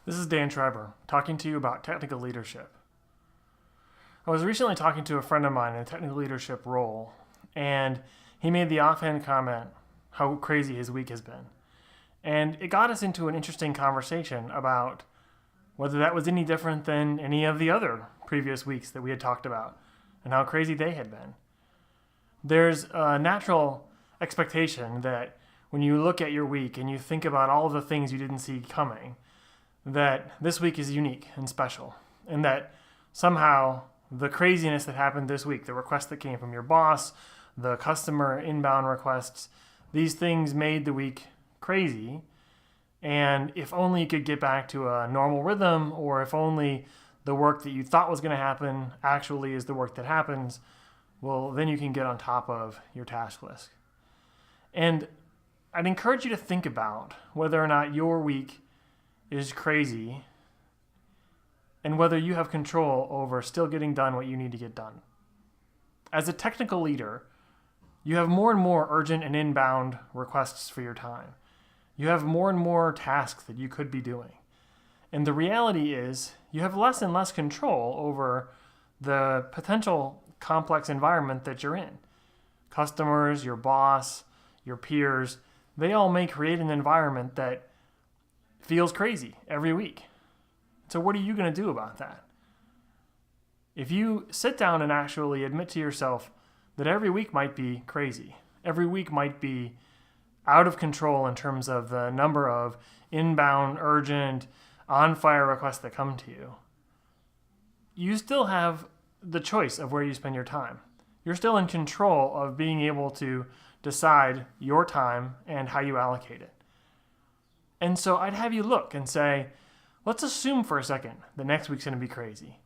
This is Dan Schreiber talking to you about technical leadership. I was recently talking to a friend of mine in a technical leadership role, and he made the offhand comment how crazy his week has been. And it got us into an interesting conversation about whether that was any different than any of the other previous weeks that we had talked about and how crazy they had been. There's a natural expectation that when you look at your week and you think about all of the things you didn't see coming, that this week is unique and special, and that somehow the craziness that happened this week, the request that came from your boss, the customer inbound requests, these things made the week crazy. And if only you could get back to a normal rhythm, or if only the work that you thought was going to happen actually is the work that happens, well, then you can get on top of your task list. And I'd encourage you to think about whether or not your week is crazy and whether you have control over still getting done what you need to get done. As a technical leader, you have more and more urgent and inbound requests for your time. You have more and more tasks that you could be doing. And the reality is you have less and less control over the potential complex environment that you're in. Customers, your boss, your peers, they all may create an environment that feels crazy every week. So what are you going to do about that? If you sit down and actually admit to yourself that every week might be crazy, every week might be out of control in terms of the number of inbound, urgent, on-fire requests that come to you, you still have the choice of where you spend your time. You're still in control of being able to decide your time and how you allocate it. And so I'd have you look and say, let's assume for a second that next week's going to be crazy.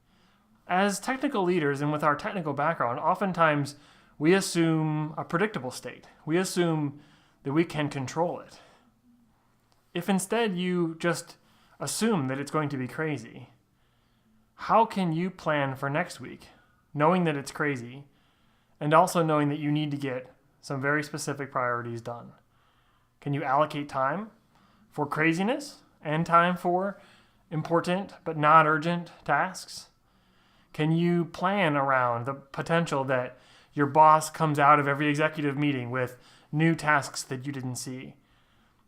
As technical leaders and with our technical background, oftentimes we assume a predictable state. We assume that we can control it. If instead you just assume that it's going to be crazy, how can you plan for next week, knowing that it's crazy, and also knowing that you need to get some very specific priorities done? Can you allocate time for craziness and time for important but not urgent tasks? Can you plan around the potential that your boss comes out of every executive meeting with new tasks that you didn't see?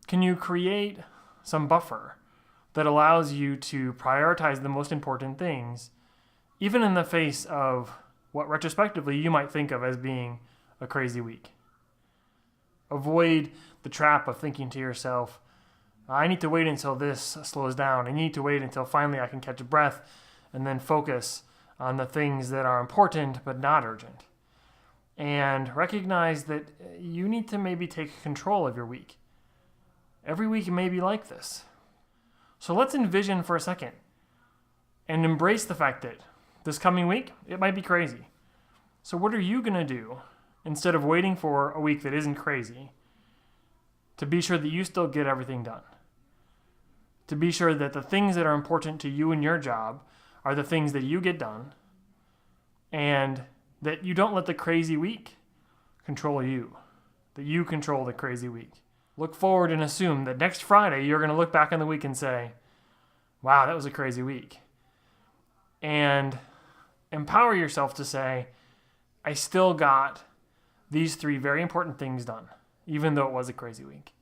Can you create some buffer that allows you to prioritize the most important things, even in the face of what retrospectively you might think of as being a crazy week? Avoid the trap of thinking to yourself, I need to wait until this slows down. I need to wait until finally I can catch a breath and then focus on the things that are important but not urgent. And recognize that you need to maybe take control of your week. Every week may be like this. So let's envision for a second and embrace the fact that this coming week, it might be crazy. So what are you going to do instead of waiting for a week that isn't crazy to be sure that you still get everything done? To be sure that the things that are important to you and your job are the things that you get done, and that you don't let the crazy week control you, that you control the crazy week. Look forward and assume that next Friday you're going to look back on the week and say, wow, that was a crazy week. And empower yourself to say, I still got these 3 very important things done, even though it was a crazy week.